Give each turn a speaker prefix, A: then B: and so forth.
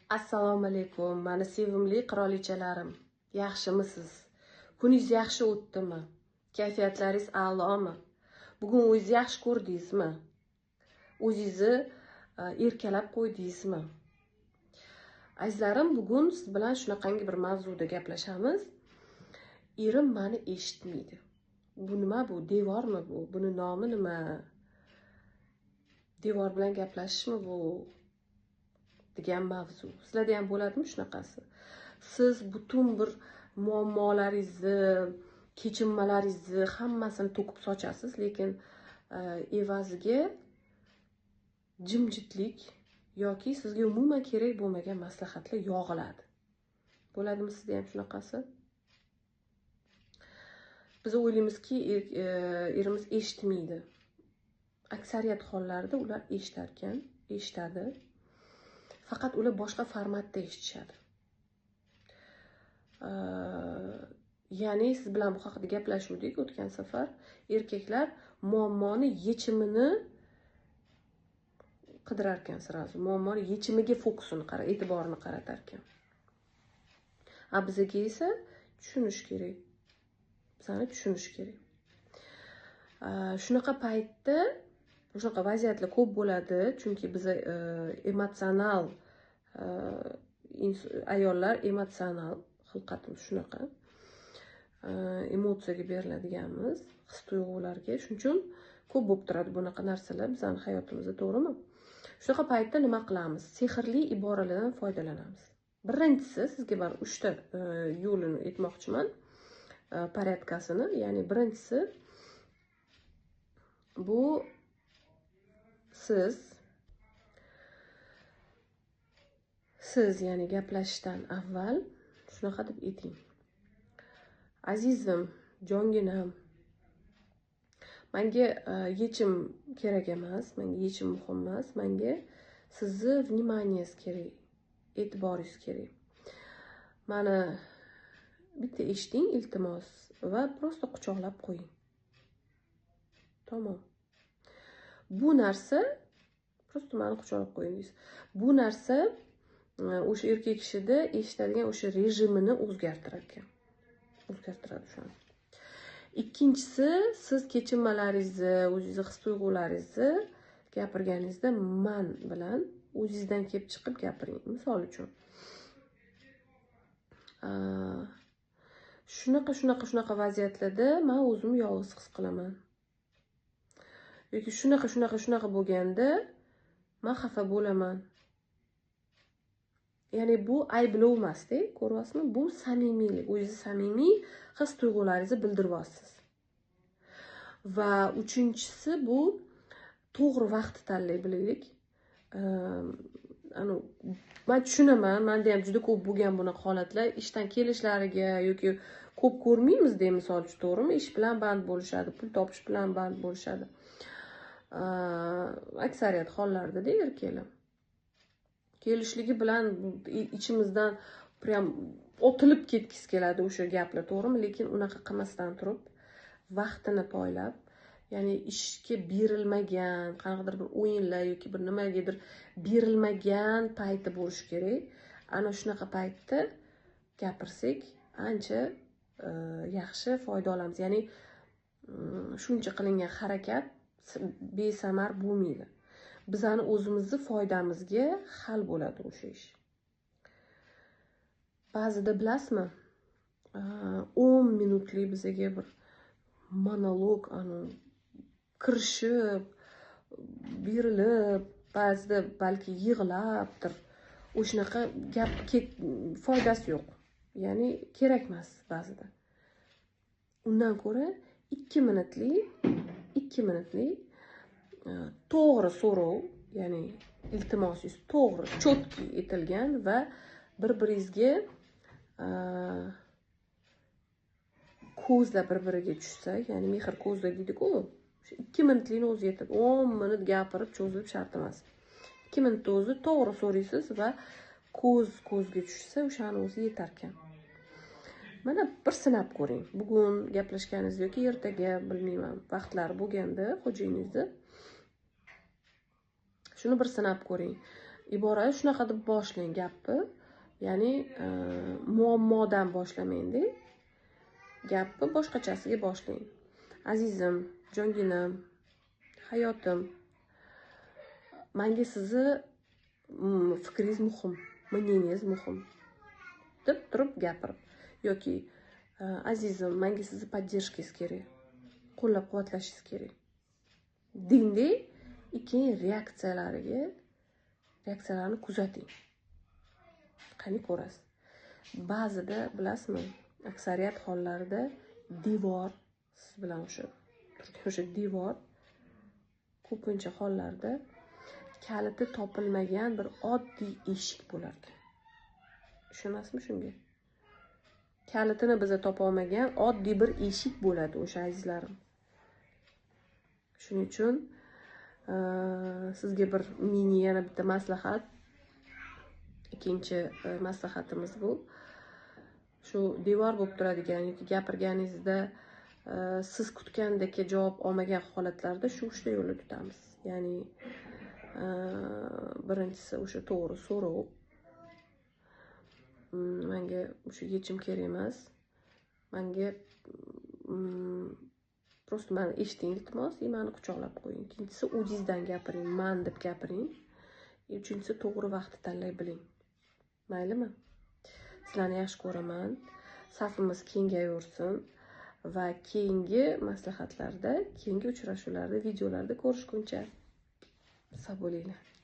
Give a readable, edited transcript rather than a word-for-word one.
A: Assalomu alaykum, mani sevimli qirolichalarim. Yaxshimisiz? Kuningiz yaxshi o'tdimi? Kayfiyatlaringiz a'lomi? Bugun o'zingiz yaxshi ko'rdingizmi? O'zingizni erkalab qo'ydingizmi? Azizlarim, bugun siz bilan shunaqangi bir mavzuda gaplashamiz. Erim meni eshitmaydi. Bu nima bu? Devormi bu? Buni nomi nima? Devor bilan gaplashishmi bu? degan mavzu. Sizlarda ham bo'ladimi shunaqasi? Siz butun bir muammolaringizni, kechinmalaringizni hammasini to'kib sochasiz, lekin evaziga jimjitlik yoki sizga umuman kerak bo'lmagan maslahatlar yog'iladi. Bo'ladimi sizda ham shunaqasi? Biz o'ylaymizki, erimiz eshitmaydi. Aksariyat hollarda ular eshitadi. Faqat ular boshqa formatda eshitishadi. Ya'ni siz bilan bu haqida gaplashuvdik o'tgan safar. Erkaklar muammoni yechimini qidirar ekan sirazu. Muammoni yechimiga fokusini e'tiborini qaratar ekan. Bizga esa tushunish kerak. Bizani tushunish kerak. Shunaqa paytda shunaqa vaziyatlar ko'p bo'ladi, chunki biz emotsional ayollar, emotsional xilqatimiz shunaqa. Emotsiyaga beriladiganmiz, his-tuyg'ularga. Shuning uchun ko'p bo'lib turadi bunaqa narsalar bizning hayotimizda, to'g'rimi? Shunaqa paytda nima qilamiz? Sehrli iboralardan foydalanamiz. Birinchisi, sizga bir 3 ta yo'lini aytmoqchiman, porядкасini. Ya'ni birinchisi bu siz ya'ni gaplashishdan avval shunaqa deb ayting. Azizim, jonginam, menga yechim kerak emas, menga yechim muhim emas, menga sizni vnimaniyingiz kerak, e'tiboringiz kerak. Mani bitta eshiting, iltimos, va prosta quchoqlab qo'ying. Tamom. Bu narsa prosta meni quchoqlab qo'yingiz. Bu narsa o'sha erkak kishida eshitadigan o'sha rejimini o'zgartiradi shuni. Ikkinchisi, siz kechinmalaringizni, o'zingizni his-tuyg'ularingizni gapirganingizda man bilan o'zingizdan kelib chiqib gapiring. Misol uchun, shunaqa vaziyatlarda men o'zimni yolg'iz his qilaman. Yoki shunaqa bo'lganda men xafa bo'laman. Ya'ni bu ayblov emas-da, ko'ryapsizmi? Bu samimiylik, o'zingiz samimiy his-tuyg'ularingizni bildiryapsiz. Va uchinchisi, bu to'g'ri vaqtni tanlay bilaylik. Men tushunaman, menda ham juda ko'p bo'lgan bunaqa holatlar, ishdan kelishlariga yoki ko'p ko'rmaymiz-da, misol uchun, to'g'rimi? Ish bilan band bo'lishadi, pul topish bilan band bo'lishadi. Aksariyat hollarda-da erkaklar kelishligi bilan ichimizdan prям otilib ketgisi keladi o'sha gaplar, to'g'rimi? Lekin unaqa qilmasdan turib, vaqtini poylab, ya'ni ishga berilmagan, qanaqadir bir o'yinlar yoki bir nimagadir berilmagan payti bo'lishi kerak. Ana shunaqa paytda gapirsak, ancha yaxshi foyda olamiz. Ya'ni shuncha qilingan harakat besamar bo'lmaydi. Bizani o'zimizni foydamizga hal bo'ladi o'sha ish. Ba'zida bilasizmi, 10 minutlik bizga bir monolog kirishib, berilib, ba'zida balki yig'labdir. O'shanaqa gap foydasi yo'q. Ya'ni kerak emas ba'zida. Undan ko'ra 2 minutlik to'g'ri so'rov, ya'ni iltimosingiz to'g'ri, chotki etilgan va bir-biringizga ko'zlar bir-biriga tushsa, ya'ni mehr ko'zlar deydi-ku, o'sha 2 minutlikni o'zi yetadi. 10 minut gapirib cho'zilib shart emas. 2 minutda o'zi to'g'ri so'raysiz va ko'zga tushsa, o'shani o'zi yetar ekan. Mana bir sinab ko'ring. Bugun gaplashganingiz yoki ertaga, bilmayman, vaqtlar bo'lganda xo'jayingizni shuni bir sinab ko'ring. iborani shunaqa deb boshlang gapni. Ya'ni muammodan boshlamangda. Gapni boshqachasiga boshlang. Azizim, jonginam, hayotim, menga sizni fikringiz muhim, мнениеңiz muhim deb turib gapirib yoki azizim, menga sizni поддержканgiz kerak, qo'llab-quvvatlashingiz kerak. Dingda keyin reaksiyalarni kuzating. Qani ko'rasiz. Ba'zida bilasizmi, aksariyat hollarda devor siz bilan o'sha devor ko'pincha hollarda kaliti topilmagan bir oddiy eshik bo'lar ekan. Tushunasizmi shunga? Kalitini biza topa olmagan oddiy bir eshik bo'ladi o'sha azizlarim. Shuning uchun sizga bir mini yana bitta maslahat. Ikkinchi maslahatimiz bu. Shu devor bo'lib turadigan yoki gapirganingizda siz kutgandek javob olmagan holatlarda shu 3 ta yo'lni tutamiz. Ya'ni birinchisi o'sha to'g'ri so'rov. Menga o'sha yechim kerak emas. Menga prosta meni eshiting iltimos, meni quchoqlab qo'ying. Ikkinchisi o'zingizdan gapiring, men deb gapiring. Uchinchisi to'g'ri vaqtni tanlay biling. Maylimi? Sizlarni yaxshi ko'raman. Safimiz kengayursin va keyingi maslahatlarda, keyingi uchrashuvlarda, videolarda ko'rishguncha sog' bo'linglar.